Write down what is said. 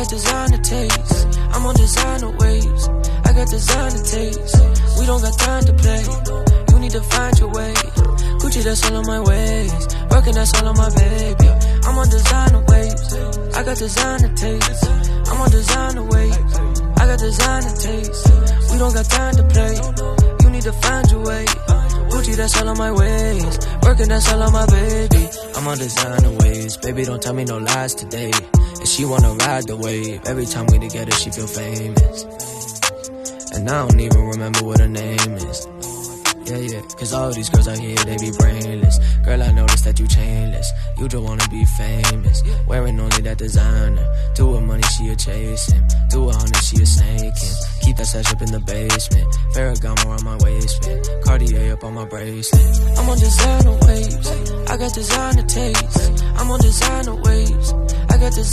got designer taste. I'm on designer waves. I got designer taste. We don't got time to play. You need to find your way. Gucci, that's all on my ways. Working, that's all on my baby. I'm on designer waves. I got designer taste. I'm on designer waves. I got designer taste. We don't got time to play. You need to find your way. Gucci, that's all on my ways. Working, that's all on my baby. I'm on designer ways. Baby, don't tell me no lies today. And she wanna ride the wave. Every time we together, she feel famous. And I don't even remember what her name is. Yeah, cause all these girls out here, they be brainless. Girl, I noticed that you chainless. You just wanna be famous. Wearing only that designer. Do her money, she a chasing. Do her honey, she a snaking. Keep that sash up in the basement. Ferragamo on my waistband. Cartier up on my bracelet. I'm on designer waves. I got designer taste. I'm on designer waves.